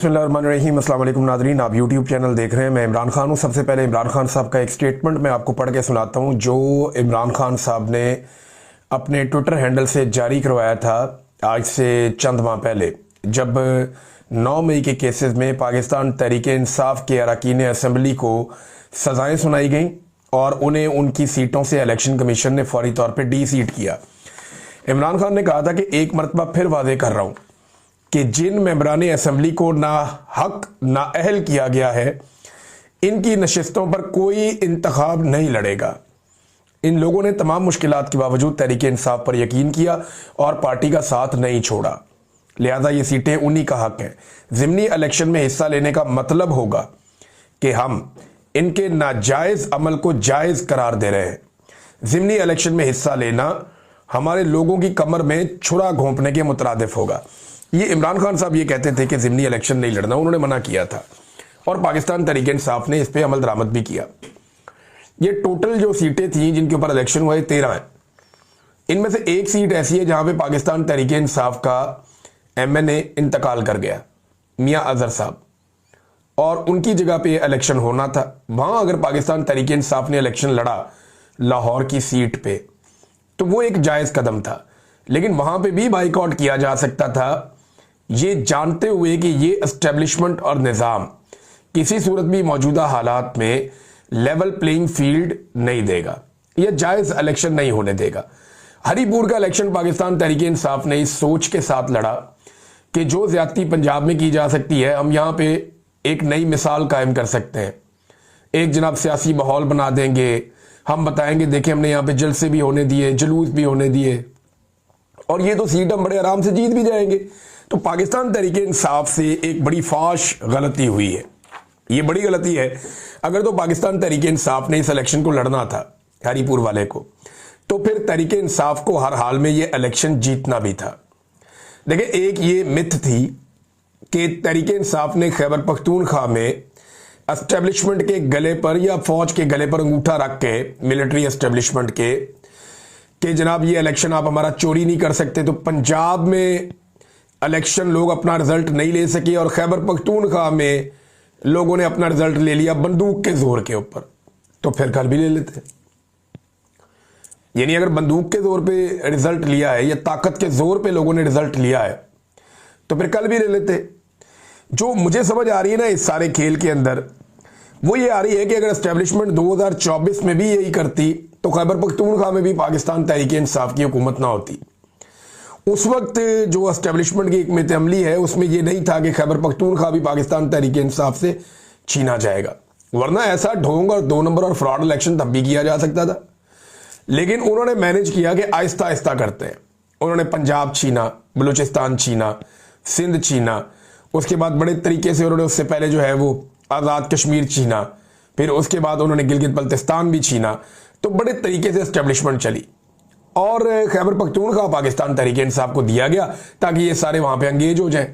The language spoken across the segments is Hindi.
बिस्मिल्लाहिर्रहमानिर्रहीम। अस्सलाम वालेकुम नाज़रीन, आप यूट्यूब चैनल देख रहे हैं। मैं इमरान खान हूँ। सबसे पहले इमरान खान साहब का एक स्टेटमेंट मैं आपको पढ़ के सुनाता हूँ जो इमरान खान साहब ने अपने ट्विटर हैंडल से जारी करवाया था आज से चंद माह पहले, जब 9 मई के केसेस में पाकिस्तान तहरीक-ए-इंसाफ के अरकान असम्बली को सज़ाएँ सुनाई गई और उन्हें उनकी सीटों से इलेक्शन कमीशन ने फौरी तौर पर डी सीट किया। इमरान खान ने कहा था कि एक मरतबा फिर वाज़े कर रहा हूँ कि जिन मेंबरान असम्बली को ना हक ना अहल किया गया है, इनकी नशिस्तों पर कोई इंतखाब नहीं लड़ेगा। इन लोगों ने तमाम मुश्किलात के बावजूद तहरीक इंसाफ पर यकीन किया और पार्टी का साथ नहीं छोड़ा, लिहाजा ये सीटें उन्हीं का हक है। ज़िमनी इलेक्शन में हिस्सा लेने का मतलब होगा कि हम इनके नाजायज़ अमल को जायज़ करार दे रहे हैं। ज़िमनी इलेक्शन में हिस्सा लेना हमारे लोगों की कमर में छुरा घोंपने के मुतरादिफ होगा। ये इमरान खान साहब ये कहते थे कि ज़िमनी इलेक्शन नहीं लड़ना, उन्होंने मना किया था और पाकिस्तान तहरीक इंसाफ ने इस पर अमल दरामद भी किया। ये टोटल जो सीटें थीं जिनके ऊपर इलेक्शन हुए 13 हैं। इनमें से एक सीट ऐसी है जहां पे पाकिस्तान तहरीक इंसाफ का MNA इंतकाल कर गया, मियां अजहर साहब, और उनकी जगह पे इलेक्शन होना था। वहां अगर पाकिस्तान तहरीक इंसाफ ने इलेक्शन लड़ा लाहौर की सीट पे तो वो एक जायज़ कदम था, लेकिन वहां पे भी बाइकआउट किया जा सकता था, ये जानते हुए कि ये एस्टेब्लिशमेंट और निज़ाम किसी सूरत भी मौजूदा हालात में लेवल प्लेइंग फील्ड नहीं देगा, यह जायज़ इलेक्शन नहीं होने देगा। हरीपुर का इलेक्शन पाकिस्तान तहरीक इंसाफ ने इस सोच के साथ लड़ा कि जो ज्यादती पंजाब में की जा सकती है, हम यहाँ पे एक नई मिसाल कायम कर सकते हैं। एक जनाब सियासी माहौल बना देंगे, हम बताएंगे देखिए हमने यहाँ पे जलसे भी होने दिए, जुलूस भी होने दिए और ये तो सीट हम बड़े आराम से जीत भी जाएंगे। तो पाकिस्तान तहरीक इंसाफ से एक बड़ी फाश गलती हुई है, ये बड़ी गलती है। अगर तो पाकिस्तान तहरीक इंसाफ ने इस इलेक्शन को लड़ना था हरीपुर वाले को, तो फिर तहरीक इंसाफ को हर हाल में ये इलेक्शन जीतना भी था। देखिए, एक ये मिथ थी कि तहरीक इंसाफ ने खैबर पख्तूनख्वा में एस्टेब्लिशमेंट के गले पर या फौज के गले पर अंगूठा रख के, मिलिट्री एस्टेब्लिशमेंट के, कि जनाब ये इलेक्शन आप हमारा चोरी नहीं कर सकते। तो पंजाब में इलेक्शन लोग अपना रिजल्ट नहीं ले सके और खैबर पख्तूनख्वा में लोगों ने अपना रिजल्ट ले लिया बंदूक के जोर के ऊपर, तो फिर कल भी ले लेते। यानी अगर बंदूक के जोर पे रिजल्ट लिया है या ताकत के जोर पे लोगों ने रिजल्ट लिया है तो फिर कल भी ले लेते। जो मुझे समझ आ रही है ना इस सारे खेल के अंदर, वो ये आ रही है कि अगर एस्टेब्लिशमेंट 2024 में भी यही करती तो खैबर पख्तूनख्वा में भी पाकिस्तान तहरीक इंसाफ की हुकूमत ना होती। उस वक्त जो एस्टेब्लिशमेंट की हिकमत अमली है उसमें यह नहीं था कि खैबर पख्तूनख्वा भी पाकिस्तान तहरीक इंसाफ से छीना जाएगा, वरना ऐसा ढोंग और 2 नंबर और फ्रॉड इलेक्शन तब भी किया जा सकता था। लेकिन उन्होंने मैनेज किया कि आहिस्ता आहिस्ता करते हैं। उन्होंने पंजाब छीना, बलूचिस्तान छीना, सिंध छीना, उसके बाद बड़े तरीके से उन्होंने उससे पहले जो है वो आज़ाद कश्मीर छीना, फिर उसके बाद उन्होंने गिलगित बल्तिस्तान भी छीना। तो बड़े तरीके से एस्टेब्लिशमेंट चली और खैबर पख्तूनख्वा पाकिस्तान तहरीक इंसाफ को दिया गया ताकि ये सारे वहां पे एंगेज हो जाएं।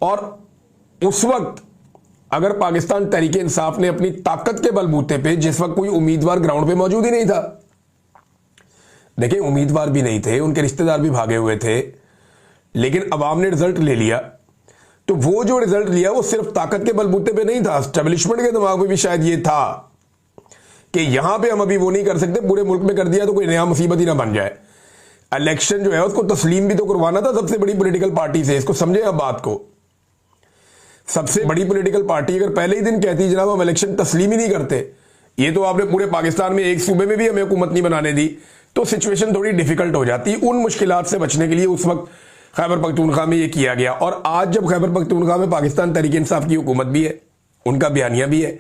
और उस वक्त अगर पाकिस्तान तहरीक इंसाफ ने अपनी ताकत के बलबूते पे, जिस वक्त कोई उम्मीदवार ग्राउंड पे मौजूद ही नहीं था, देखिए उम्मीदवार भी नहीं थे, उनके रिश्तेदार भी भागे हुए थे, लेकिन अवाम ने रिजल्ट ले लिया, तो वो जो रिजल्ट लिया वो सिर्फ ताकत के बलबूते पे नहीं था, एस्टेब्लिशमेंट के दिमाग में भी शायद ये था कि यहां पे हम अभी वो नहीं कर सकते, पूरे मुल्क में कर दिया तो कोई नया मुसीबत ही ना बन जाए। इलेक्शन जो है उसको तस्लीम भी तो करवाना था सबसे बड़ी पॉलिटिकल पार्टी से। इसको समझे आप बात को। सबसे बड़ी पॉलिटिकल पार्टी अगर पहले ही दिन कहती जनाब हम इलेक्शन तस्लीम ही नहीं करते, ये तो आपने पूरे पाकिस्तान में एक सूबे में भी हमें हुकूमत नहीं बनाने दी, तो सिचुएशन थोड़ी डिफिकल्ट हो जाती। उन मुश्किलात से बचने के लिए उस वक्त खैबर पख्तूनख्वा में ये किया गया। और आज जब खैबर पख्तूनख्वा में पाकिस्तान तहरीक इंसाफ की हुकूमत भी है, उनका बयानिया भी है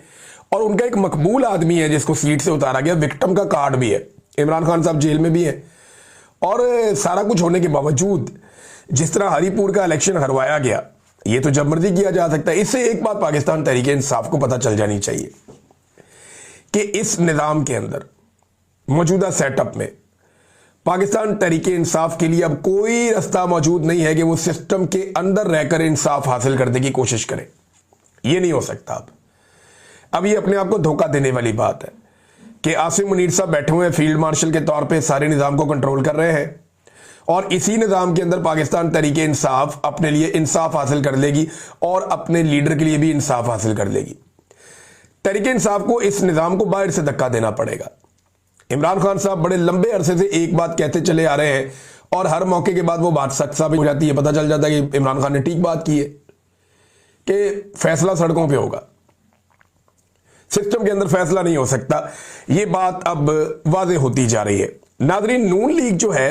और उनका एक मकबूल आदमी है जिसको सीट से उतारा गया, विक्टिम का कार्ड भी है, इमरान खान साहब जेल में भी है, और सारा कुछ होने के बावजूद जिस तरह हरीपुर का इलेक्शन हरवाया गया, ये तो जब मर्जी किया जा सकता है। इससे एक बात पाकिस्तान तहरीक इंसाफ को पता चल जानी चाहिए कि इस निज़ाम के अंदर, मौजूदा सेटअप में, पाकिस्तान तहरीक इंसाफ के लिए अब कोई रास्ता मौजूद नहीं है कि वो सिस्टम के अंदर रहकर इंसाफ हासिल करने की कोशिश करे। ये नहीं हो सकता। अब ये अपने आप को धोखा देने वाली बात है कि आसिम मुनीर साहब बैठे हुए हैं फील्ड मार्शल के तौर पे, सारे निज़ाम को कंट्रोल कर रहे हैं और इसी निज़ाम के अंदर पाकिस्तान तहरीक इंसाफ अपने लिए इंसाफ हासिल कर लेगी और अपने लीडर के लिए भी इंसाफ हासिल कर लेगी। तहरीक इंसाफ को इस निज़ाम को बाहर से धक्का देना पड़ेगा। इमरान खान साहब बड़े लंबे अरसे से एक बात कहते चले आ रहे हैं और हर मौके के बाद वो बात सच साबित हो जाती है। पता चल जाता है कि इमरान खान ने ठीक बात की है कि फैसला सड़कों पे होगा, सिस्टम के अंदर फैसला नहीं हो सकता। ये बात अब वाज़े होती जा रही है। नाज़रीन, नून लीग जो है,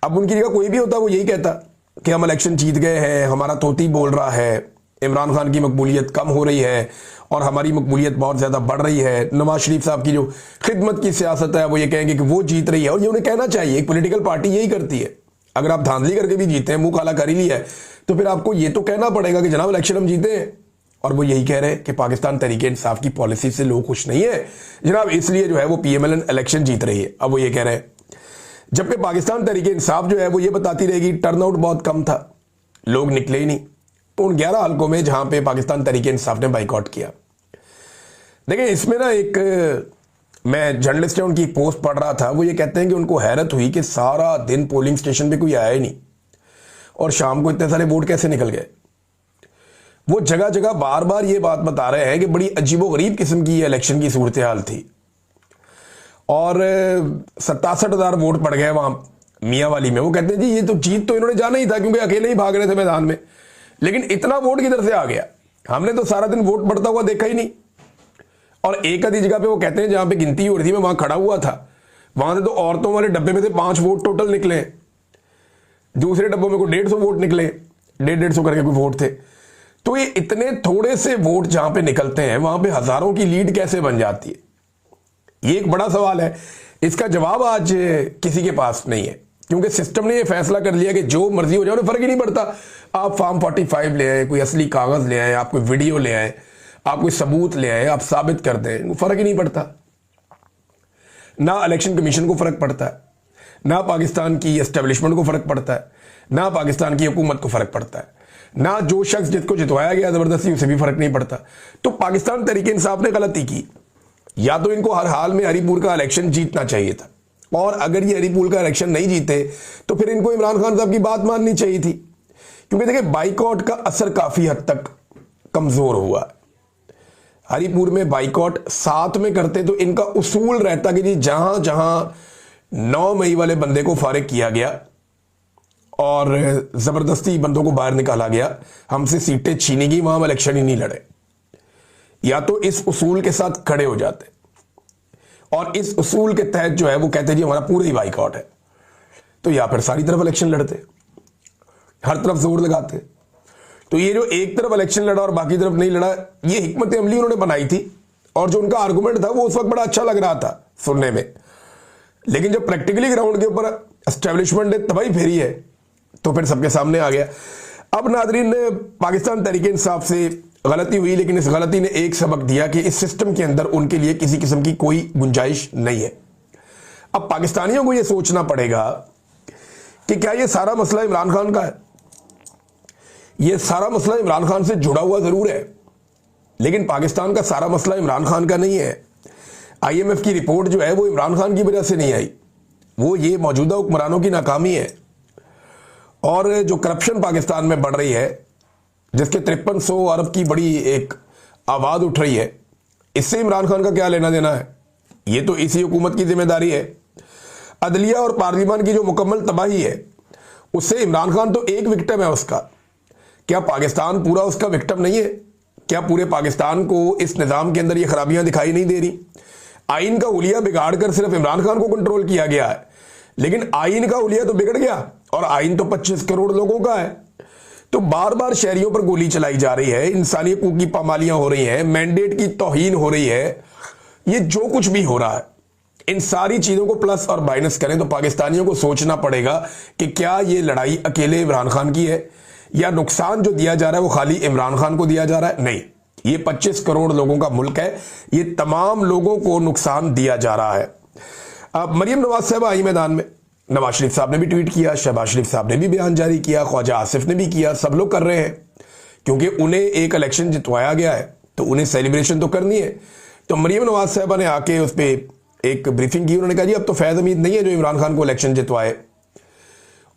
अब उनकी जगह कोई भी होता वो यही कहता कि हम इलेक्शन जीत गए हैं, हमारा तोती बोल रहा है, इमरान खान की मकबूलियत कम हो रही है और हमारी मकबूलियत बहुत ज़्यादा बढ़ रही है। नवाज शरीफ साहब की जो खिदमत की सियासत है वो ये कहेंगे कि वो जीत रही है, और ये उन्हें कहना चाहिए। एक पॉलिटिकल पार्टी यही करती है। अगर आप धांधली करके भी जीते हैं, मुंह काला कर ही लिया है, तो फिर आपको ये तो कहना पड़ेगा कि जनाब इलेक्शन हम जीते हैं। और वो यही कह रहे हैं कि पाकिस्तान तहरीक इंसाफ की पॉलिसी से लोग खुश नहीं है जनाब, इसलिए जो है वो PMLN इलेक्शन जीत रही है। अब वो ये कह रहे हैं, जबकि पाकिस्तान तहरीक इंसाफ जो है वो ये बताती रहेगी टर्नआउट बहुत कम था, लोग निकले ही नहीं उन 11 हल्कों में जहां पे पाकिस्तान तहरीक इंसाफ ने बाइकआउट किया। देखिए, इसमें ना एक मैं जर्नलिस्ट है उनकी पोस्ट पढ़ रहा था, वो ये कहते हैं कि उनको हैरत हुई कि सारा दिन पोलिंग स्टेशन पे कोई आया ही नहीं और शाम को इतने सारे वोट कैसे निकल गए। वो जगह जगह बार बार ये बात बता रहे हैं कि बड़ी अजीबोगरीब किस्म की ये इलेक्शन की सूरत हाल थी और 67,000 वोट पड़ गए वहां मियांवाली में। वो कहते हैं जी ये तो जीत तो इन्होंने जाना ही था क्योंकि अकेले ही भाग रहे थे मैदान में, लेकिन इतना वोट किधर से आ गया, हमने तो सारा दिन वोट पड़ता हुआ देखा ही नहीं। और एक आधी जगह पे वो कहते हैं जहां पे गिनती हो रही थी, मैं वहां खड़ा हुआ था, वहां से तो औरतों वाले डब्बे में से 5 वोट टोटल निकले, दूसरे डब्बों में कोई 150 वोट निकले, 150 करके कोई वोट थे। तो ये इतने थोड़े से वोट जहां पे निकलते हैं वहां पे हजारों की लीड कैसे बन जाती है, ये एक बड़ा सवाल है। इसका जवाब आज किसी के पास नहीं है, क्योंकि सिस्टम ने ये फैसला कर लिया कि जो मर्जी हो जाए, उन्हें फर्क ही नहीं पड़ता। आप फॉर्म 45 ले आए, कोई असली कागज ले आए, आप कोई वीडियो ले आए, आप कोई सबूत ले आए, आप साबित कर दें, फर्क ही नहीं पड़ता। ना इलेक्शन कमीशन को फर्क पड़ता है, ना पाकिस्तान की एस्टेब्लिशमेंट को फर्क पड़ता है, ना पाकिस्तान की हुकूमत को फर्क पड़ता है, ना जो शख्स जिसको जितवाया गया जबरदस्ती उसे भी फर्क नहीं पड़ता। तो पाकिस्तान तहरीक इंसाफ ने गलती की, या तो इनको हर हाल में हरीपुर का इलेक्शन जीतना चाहिए था, और अगर ये हरीपुर का इलेक्शन नहीं जीते तो फिर इनको इमरान खान साहब की बात माननी चाहिए थी। क्योंकि देखिए, बाइकआउट का असर काफी हद तक कमजोर हुआ। हरीपुर में बाइकआउट साथ में करते तो इनका उसूल रहता कि जी जहां जहां 9 मई वाले बंदे को फारिग किया गया और जबरदस्ती बंदों को बाहर निकाला गया, हमसे सीटें छीनी गई, वहां हम इलेक्शन ही नहीं लड़े। या तो इस उसूल के साथ खड़े हो जाते और इस उसूल के तहत जो है वो कहते जी हमारा पूरा ही बाइकआउट है, तो या फिर सारी तरफ इलेक्शन लड़ते, हर तरफ जोर लगाते। तो ये जो एक तरफ इलेक्शन लड़ा और बाकी तरफ नहीं लड़ा, ये हिकमत अमली उन्होंने बनाई थी, और जो उनका आर्गुमेंट था वो उस वक्त बड़ा अच्छा लग रहा था सुनने में। लेकिन जब प्रैक्टिकली ग्राउंड के ऊपर एस्टेब्लिशमेंट ने तबाही फेरी है तो फिर सबके सामने आ गया। अब नाजरीन, पाकिस्तान तहरीक इंसाफ से गलती हुई, लेकिन इस गलती ने एक सबक दिया कि इस सिस्टम के अंदर उनके लिए किसी किस्म की कोई गुंजाइश नहीं है। अब पाकिस्तानियों को यह सोचना पड़ेगा कि क्या यह सारा मसला इमरान खान का है। यह सारा मसला इमरान खान से जुड़ा हुआ जरूर है, लेकिन पाकिस्तान का सारा मसला इमरान खान का नहीं है। IMF की रिपोर्ट जो है वो इमरान खान की वजह से नहीं आई, वो ये मौजूदा हुक्मरानों की नाकामी है। और जो करप्शन पाकिस्तान में बढ़ रही है, जिसके 5300 अरब की बड़ी एक आवाज उठ रही है, इससे इमरान खान का क्या लेना देना है? ये तो इसी हुकूमत की जिम्मेदारी है। अदलिया और पार्लियामान की जो मुकम्मल तबाही है, उससे इमरान खान तो एक विक्टिम है उसका। क्या पाकिस्तान पूरा उसका विक्टिम नहीं है? क्या पूरे पाकिस्तान को इस निज़ाम के अंदर ये खराबियां दिखाई नहीं दे रही? आइन का हुलिया बिगाड़ कर सिर्फ इमरान खान को कंट्रोल किया गया है, लेकिन आइन का हुलिया तो बिगड़ गया, और आइन तो 25 करोड़ लोगों का है। तो बार बार शहरियों पर गोली चलाई जा रही है, इंसानी हकूक की पामालियां हो रही हैं, मैंडेट की तौहीन हो रही है। ये जो कुछ भी हो रहा है, इन सारी चीजों को प्लस और माइनस करें तो पाकिस्तानियों को सोचना पड़ेगा कि क्या ये लड़ाई अकेले इमरान खान की है, या नुकसान जो दिया जा रहा है वो खाली इमरान खान को दिया जा रहा है? नहीं, ये 25 करोड़ लोगों का मुल्क है, ये तमाम लोगों को नुकसान दिया जा रहा है। अब मरियम नवाज साहब आई मैदान में, नवाज शरीफ साहब ने भी ट्वीट किया, शहबाज शरीफ साहब ने भी बयान जारी किया, ख्वाजा आसिफ ने भी किया, सब लोग कर रहे हैं, क्योंकि उन्हें एक इलेक्शन जितवाया गया है तो उन्हें सेलिब्रेशन तो करनी है। तो मरियम नवाज साहबा ने आके उस पर एक ब्रीफिंग की, उन्होंने कहा जी अब तो फैज़ उम्मीद नहीं है जो इमरान खान को इलेक्शन जितवाए,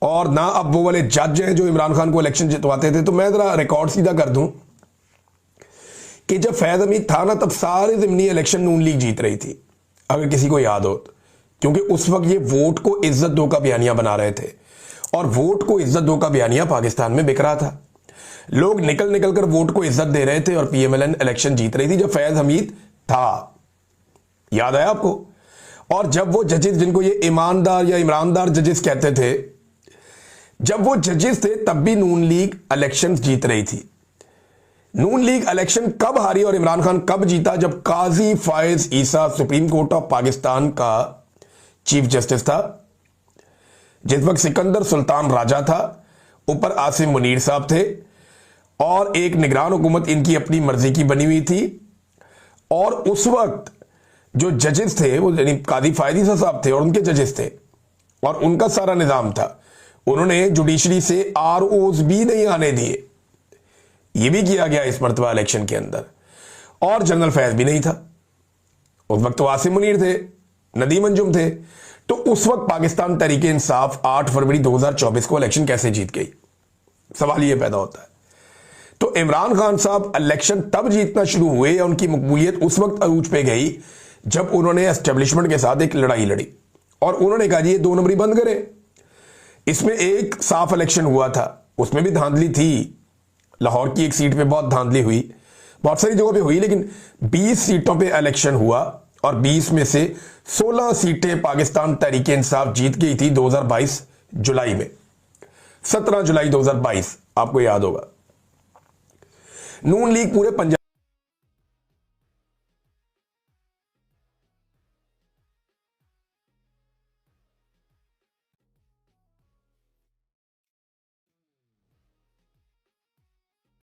और ना अब वो वाले जज हैं जो इमरान खान को इलेक्शन जितवाते थे। तो मैं जरा रिकॉर्ड सीधा कर दूं कि जब फैज हमीद था ना, तब सारे ज़िमनी इलेक्शन नून लीग जीत रही थी, अगर किसी को याद हो, क्योंकि उस वक्त ये वोट को इज्जत दो का बयानिया बना रहे थे और वोट को इज्जत दो का बयानिया पाकिस्तान में बिक रहा था। लोग निकल निकल कर वोट को इज्जत दे रहे थे और पीएमएलएन इलेक्शन जीत रही थी जब फैज हमीद था। याद आया आपको? और जब वो जजेस, जिनको ये ईमानदार या इमरानदार जजेस कहते थे, जब वो जजेस थे तब भी नून लीग इलेक्शन जीत रही थी। नून लीग इलेक्शन कब हारी और इमरान खान कब जीता? जब काजी फायज ईसा सुप्रीम कोर्ट ऑफ पाकिस्तान का चीफ जस्टिस था, जिस वक्त सिकंदर सुल्तान राजा था, ऊपर आसिम मुनीर साहब थे और एक निगरान हुकूमत इनकी अपनी मर्जी की बनी हुई थी। और उस वक्त जो जजेस थे वो यानी काजी फायज ईसा साहब थे और उनके जजेस थे और उनका सारा निजाम था। उन्होंने जुडिशरी से आरओज भी नहीं आने दिए, ये भी किया गया इस मरतबा इलेक्शन के अंदर। और जनरल फैज भी नहीं था उस वक्त, तो आसिम मुनीर थे, नदीम अंजुम थे। तो उस वक्त पाकिस्तान तहरीक इंसाफ 8 फरवरी 2024 को इलेक्शन कैसे जीत गई? सवाल यह पैदा होता है। तो इमरान खान साहब इलेक्शन तब जीतना शुरू हुए या उनकी मकबूलियत उस वक्त अरूज पे गई जब उन्होंने एस्टेब्लिशमेंट के साथ एक लड़ाई लड़ी और उन्होंने कहा जी ये 2 नंबरी बंद करें। इसमें एक साफ इलेक्शन हुआ था, उसमें भी धांधली थी। लाहौर की एक सीट पे बहुत धांधली हुई, बहुत सारी जगहों पे हुई, लेकिन 20 सीटों पे इलेक्शन हुआ और 20 में से 16 सीटें पाकिस्तान तहरीक इंसाफ जीत गई थी 2022 जुलाई में। 17 जुलाई 2022 आपको याद होगा। नून लीग पूरे पंजाब